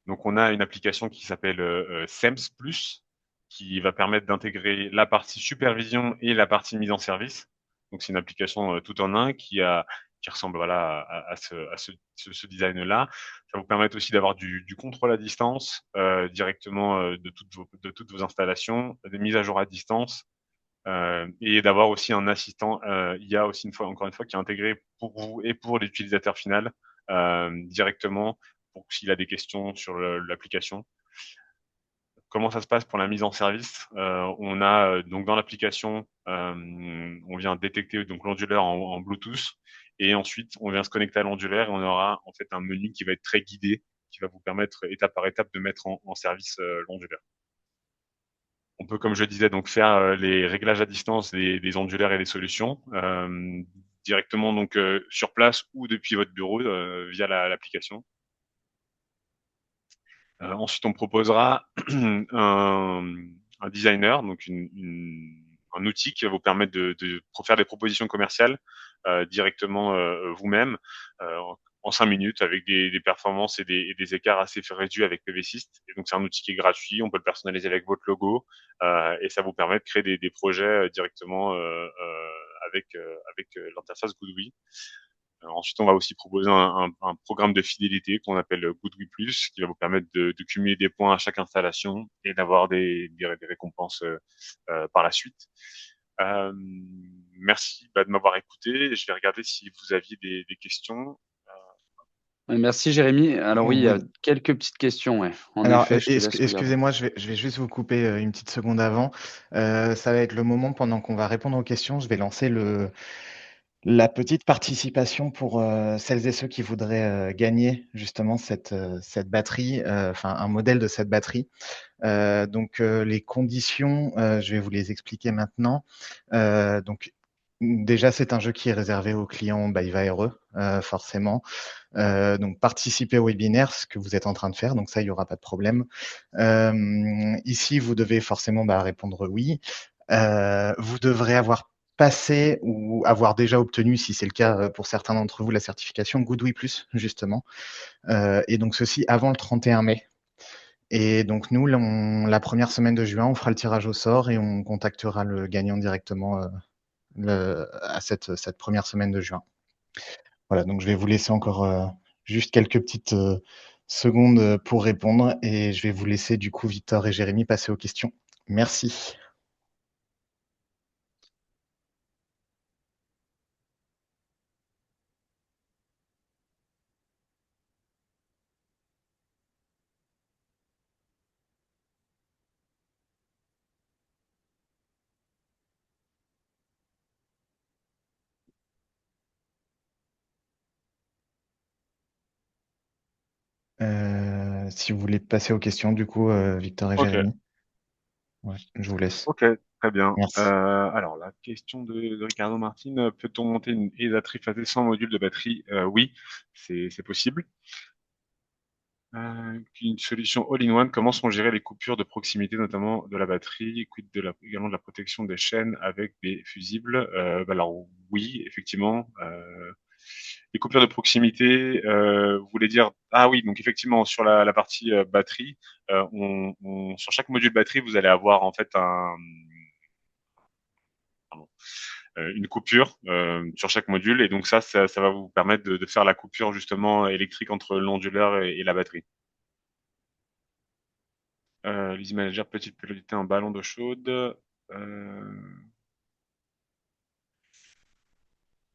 Donc, on a une application qui s'appelle SEMS+, qui va permettre d'intégrer la partie supervision et la partie mise en service. Donc, c'est une application tout en un qui ressemble voilà à ce design-là. Ça va vous permettre aussi d'avoir du contrôle à distance directement de toutes vos installations, des mises à jour à distance, et d'avoir aussi un assistant IA aussi encore une fois qui est intégré pour vous et pour l'utilisateur final directement pour s'il a des questions sur l'application. Comment ça se passe pour la mise en service? On a donc dans l'application, on vient détecter donc l'onduleur en Bluetooth et ensuite on vient se connecter à l'onduleur et on aura en fait un menu qui va être très guidé, qui va vous permettre étape par étape de mettre en service l'onduleur. On peut, comme je disais, donc faire les réglages à distance des onduleurs et des solutions directement donc sur place ou depuis votre bureau via l'application. Ensuite, on proposera un designer, donc un outil qui va vous permettre de faire des propositions commerciales directement vous-même en 5 minutes avec des performances et des écarts assez réduits avec PV6. Et donc, c'est un outil qui est gratuit. On peut le personnaliser avec votre logo et ça vous permet de créer des projets directement avec l'interface Goodwe. Ensuite, on va aussi proposer un programme de fidélité qu'on appelle Goodwe Plus, qui va vous permettre de cumuler des points à chaque installation et d'avoir des récompenses par la suite. Merci de m'avoir écouté. Je vais regarder si vous aviez des questions. Merci Jérémy. Alors oui, il y a Oui. quelques petites questions. Ouais. En Alors, effet, je te laisse regarder. excusez-moi, je vais juste vous couper une petite seconde avant. Ça va être le moment pendant qu'on va répondre aux questions. Je vais lancer la petite participation pour celles et ceux qui voudraient gagner justement cette batterie, enfin un modèle de cette batterie. Donc les conditions, je vais vous les expliquer maintenant. Donc déjà, c'est un jeu qui est réservé aux clients BayWire, forcément. Donc participer au webinaire, ce que vous êtes en train de faire, donc ça, il n'y aura pas de problème. Ici, vous devez forcément répondre oui. Vous devrez avoir passé ou avoir déjà obtenu, si c'est le cas pour certains d'entre vous, la certification Goodwe Plus, justement. Et donc ceci avant le 31 mai. Et donc nous, la première semaine de juin, on fera le tirage au sort et on contactera le gagnant directement à cette première semaine de juin. Voilà, donc je vais vous laisser encore juste quelques petites secondes pour répondre et je vais vous laisser du coup Victor et Jérémy passer aux questions. Merci. Si vous voulez passer aux questions, du coup, Victor et Ok, Jérémy, ouais, je vous laisse. ok, très bien. Merci. Alors, la question de Ricardo Martin, peut-on monter une ESA triphasée sans module de batterie? Oui, c'est possible. Une solution all-in-one, comment sont gérées les coupures de proximité, notamment de la batterie, quid également de la protection des chaînes avec des fusibles? Alors oui, effectivement. Les coupures de proximité, vous voulez dire... Ah oui, donc effectivement, sur la partie batterie, sur chaque module batterie, vous allez avoir en fait une coupure sur chaque module, et donc ça va vous permettre de faire la coupure justement électrique entre l'onduleur et la batterie. L'Easy Manager peut-il piloter un ballon d'eau chaude?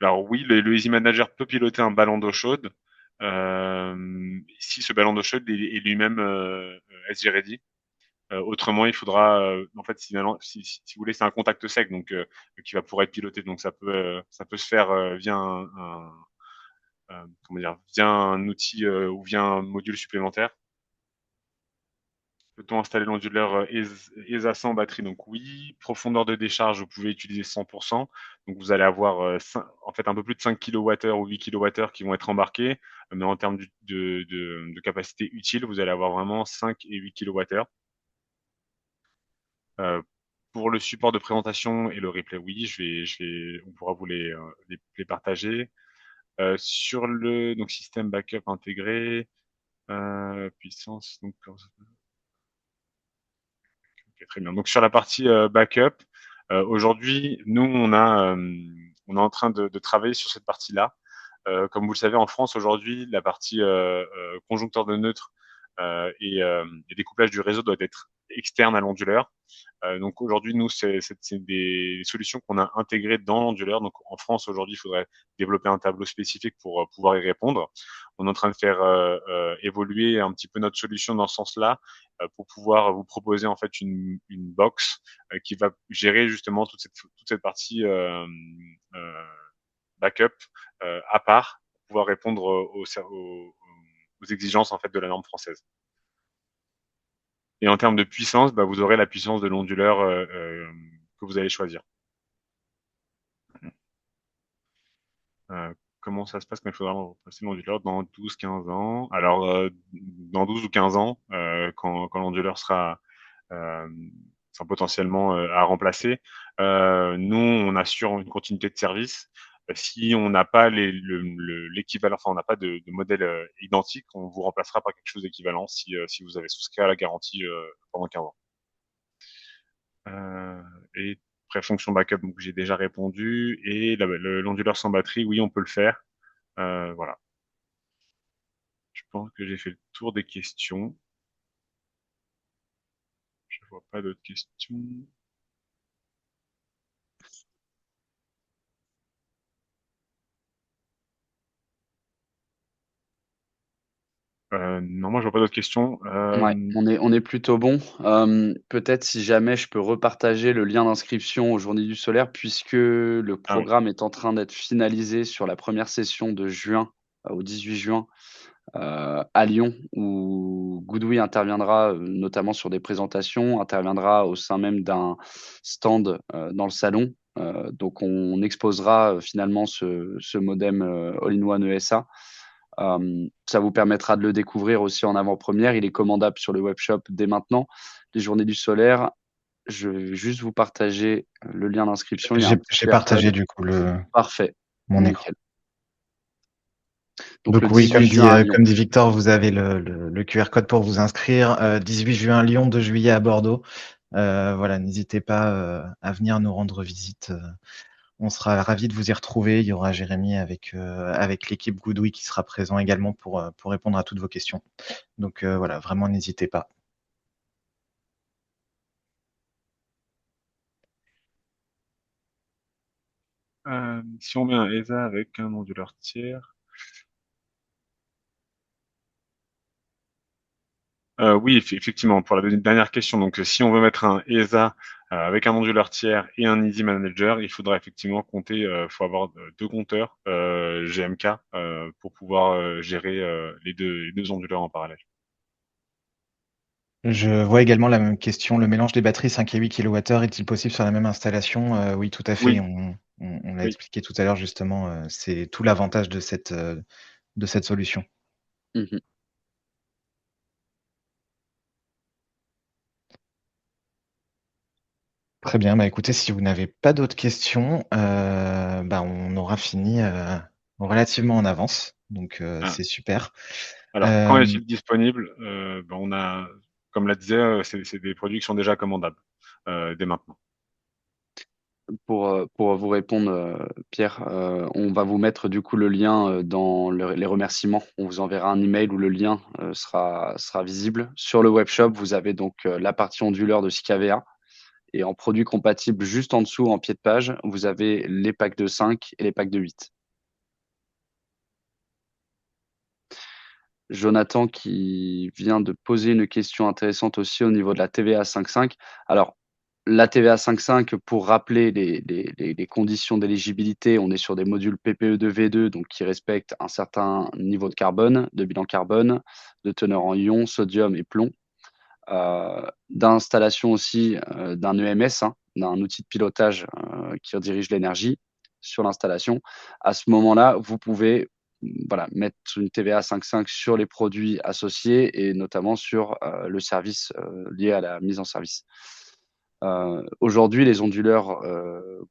Alors oui, le Easy Manager peut piloter un ballon d'eau chaude si ce ballon d'eau chaude est lui-même SG Ready. Autrement, il faudra, en fait, si vous voulez, c'est un contact sec, donc qui va pouvoir être piloté. Donc ça peut se faire via comment dire, via un outil ou via un module supplémentaire. Peut-on installer l'onduleur ESA sans batterie? Donc oui. Profondeur de décharge, vous pouvez utiliser 100%. Donc vous allez avoir en fait un peu plus de 5 kWh ou 8 kWh qui vont être embarqués, mais en termes de capacité utile, vous allez avoir vraiment 5 et 8 kWh. Pour le support de présentation et le replay, oui, on pourra vous les partager. Sur le donc système backup intégré, puissance, donc ok, très bien. Donc sur la partie backup, aujourd'hui, nous on est en train de travailler sur cette partie-là. Comme vous le savez, en France aujourd'hui, la partie conjoncteur de neutre et découplage du réseau doit être externe à l'onduleur. Donc aujourd'hui, nous, c'est des solutions qu'on a intégrées dans l'onduleur. Donc en France, aujourd'hui, il faudrait développer un tableau spécifique pour pouvoir y répondre. On est en train de faire évoluer un petit peu notre solution dans ce sens-là pour pouvoir vous proposer en fait une box qui va gérer justement toute cette partie backup à part pour pouvoir répondre aux exigences en fait de la norme française. Et en termes de puissance, bah, vous aurez la puissance de l'onduleur que vous allez choisir. Comment ça se passe quand il faudra remplacer l'onduleur dans 12-15 ans? Alors, dans 12 ou 15 ans, quand l'onduleur sera potentiellement à remplacer, nous, on assure une continuité de service. Si on n'a pas l'équivalent, enfin, on n'a pas de modèle identique, on vous remplacera par quelque chose d'équivalent si vous avez souscrit à la garantie pendant 15 ans. Et après, fonction backup, donc j'ai déjà répondu. Et l'onduleur sans batterie, oui, on peut le faire. Voilà. Je pense que j'ai fait le tour des questions. Je vois pas d'autres questions. Non, moi je vois pas d'autres questions. Ouais, on est plutôt bon. Peut-être si jamais je peux repartager le lien d'inscription aux Journées du solaire puisque le Ah oui. programme est en train d'être finalisé sur la première session de juin, au 18 juin, à Lyon où Goodwi interviendra, notamment sur des présentations, interviendra au sein même d'un stand, dans le salon. Donc on exposera, finalement ce modem, all-in-one ESA. Ça vous permettra de le découvrir aussi en avant-première. Il est commandable sur le webshop dès maintenant. Les Journées du solaire, je vais juste vous partager le lien d'inscription. Il y a un petit J'ai QR partagé code. du coup Parfait, mon écran. nickel. Donc le Donc oui, 18 juin à Lyon. comme dit Victor, vous avez le QR code pour vous inscrire. 18 juin à Lyon, 2 juillet à Bordeaux. Voilà, n'hésitez pas à venir nous rendre visite. On sera ravis de vous y retrouver. Il y aura Jérémy avec l'équipe Goodwi qui sera présent également pour répondre à toutes vos questions. Donc voilà, vraiment n'hésitez pas. Si on met un ESA avec un onduleur tiers. Oui, effectivement, pour la dernière question, donc si on veut mettre un ESA avec un onduleur tiers et un Easy Manager, il faudra effectivement compter, faut avoir deux compteurs GMK pour pouvoir gérer les deux onduleurs en parallèle. Je vois également la même question. Le mélange des batteries 5 et 8 kWh est-il possible sur la même installation? Oui, tout à fait. Oui, On l'a oui. expliqué tout à l'heure justement. C'est tout l'avantage de cette solution. Mmh. Très bien. Bah, écoutez, si vous n'avez pas d'autres questions, bah, on aura fini relativement en avance. Donc, Ah. c'est super. Alors, quand est-il disponible? Ben, on a, comme l'a disait, c'est des produits qui sont déjà commandables dès maintenant. Pour vous répondre, Pierre, on va vous mettre du coup le lien, dans les remerciements. On vous enverra un email où le lien, sera visible. Sur le webshop, vous avez donc, la partie onduleur de Skavea et en produits compatibles juste en dessous, en pied de page, vous avez les packs de 5 et les packs de 8. Jonathan qui vient de poser une question intéressante aussi au niveau de la TVA 5.5. Alors, la TVA 5.5, pour rappeler les conditions d'éligibilité, on est sur des modules PPE2 V2, donc qui respectent un certain niveau de carbone, de bilan carbone, de teneur en ions, sodium et plomb. d'installation aussi d'un EMS, hein, d'un outil de pilotage qui redirige l'énergie sur l'installation. À ce moment-là, vous pouvez voilà, mettre une TVA 5,5 sur les produits associés et notamment sur le service lié à la mise en service. Aujourd'hui, les onduleurs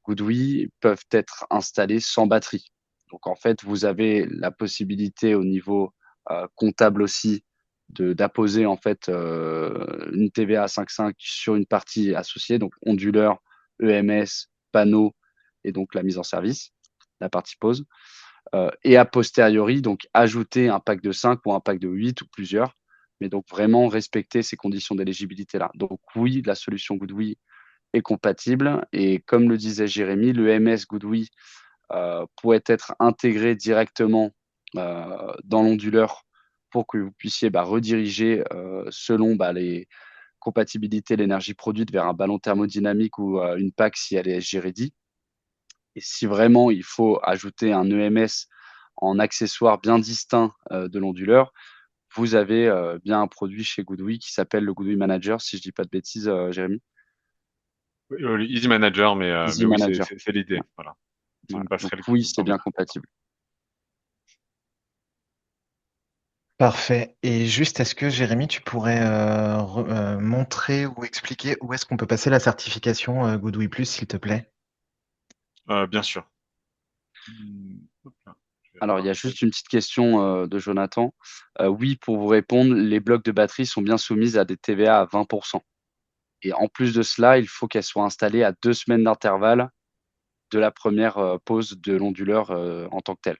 GoodWe peuvent être installés sans batterie. Donc en fait, vous avez la possibilité au niveau comptable aussi d'apposer en fait une TVA 5,5 sur une partie associée, donc onduleur, EMS, panneau et donc la mise en service, la partie pause. Et a posteriori, donc ajouter un pack de 5 ou un pack de 8 ou plusieurs, mais donc vraiment respecter ces conditions d'éligibilité-là. Donc oui, la solution GoodWe est compatible et comme le disait Jérémy, le MS GoodWe pourrait être intégré directement dans l'onduleur pour que vous puissiez rediriger selon les compatibilités de l'énergie produite vers un ballon thermodynamique ou une PAC si elle est SG Ready. Et si vraiment il faut ajouter un EMS en accessoire bien distinct de l'onduleur, vous avez bien un produit chez GoodWe qui s'appelle le GoodWe Manager, si je ne dis pas de bêtises, Jérémy. Easy Manager, Easy mais oui, Manager. c'est l'idée. Ouais. Voilà. C'est Voilà. une Donc passerelle qui oui, vous c'est bien permettra. compatible. Parfait. Et juste, est-ce que Jérémy, tu pourrais montrer ou expliquer où est-ce qu'on peut passer la certification GoodWe Plus, s'il te plaît? Bien sûr. Hop là, je vais Alors, il y avoir a juste une petite question de Jonathan. Oui, pour vous répondre, les blocs de batterie sont bien soumises à des TVA à 20%. Et en plus de cela, il faut qu'elles soient installées à 2 semaines d'intervalle de la première pose de l'onduleur en tant que tel.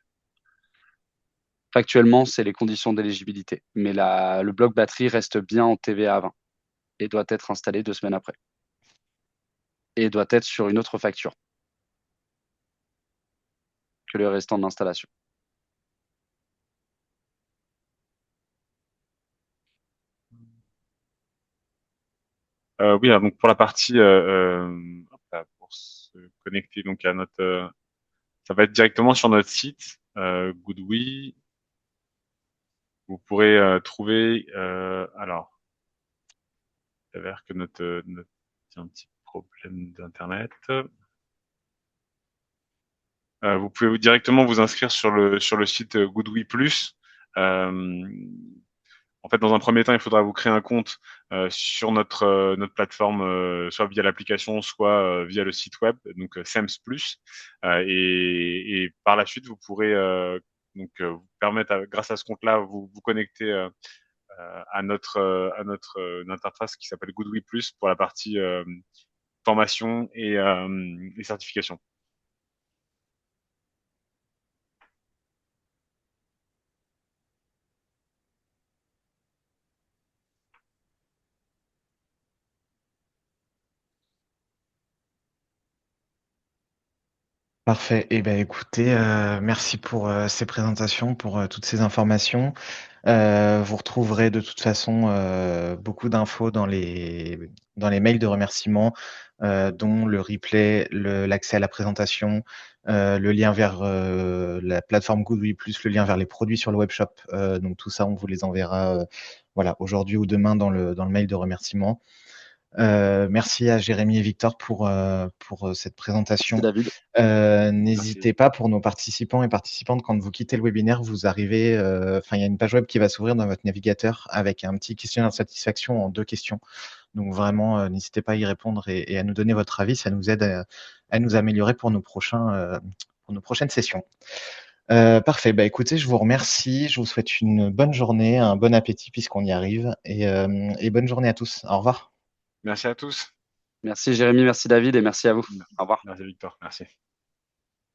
Factuellement, c'est les conditions d'éligibilité. Mais le bloc batterie reste bien en TVA à 20 et doit être installé 2 semaines après. Et doit être sur une autre facture que le restant de l'installation. Oui, donc pour la partie hop là, pour se connecter donc à notre ça va être directement sur notre site GoodWe. Vous pourrez trouver alors il s'avère que notre il y a un petit problème d'internet. Vous pouvez directement vous inscrire sur le site GoodWe Plus. En fait, dans un premier temps, il faudra vous créer un compte sur notre plateforme, soit via l'application, soit via le site web, donc SEMS Plus. Et par la suite, vous pourrez vous permettre, grâce à ce compte-là, vous connecter à notre interface qui s'appelle GoodWe Plus pour la partie formation et certification. Parfait. Eh ben, écoutez, merci pour ces présentations, pour toutes ces informations. Vous retrouverez de toute façon beaucoup d'infos dans les mails de remerciements, dont le replay, l'accès à la présentation, le lien vers la plateforme GoodWe+, le lien vers les produits sur le webshop. Donc tout ça, on vous les enverra voilà, aujourd'hui ou demain dans le mail de remerciements. Merci à Jérémy et Victor pour cette présentation. Merci David. N'hésitez pas pour nos participants et participantes, quand vous quittez le webinaire, vous arrivez, il y a une page web qui va s'ouvrir dans votre navigateur avec un petit questionnaire de satisfaction en 2 questions. Donc vraiment, n'hésitez pas à y répondre et à nous donner votre avis. Ça nous aide à nous améliorer pour nos prochaines sessions. Parfait. Bah, écoutez, je vous remercie. Je vous souhaite une bonne journée, un bon appétit puisqu'on y arrive et bonne journée à tous. Au revoir. Merci à tous. Merci Jérémy, merci David et merci à vous. Au revoir. Merci Victor. Merci.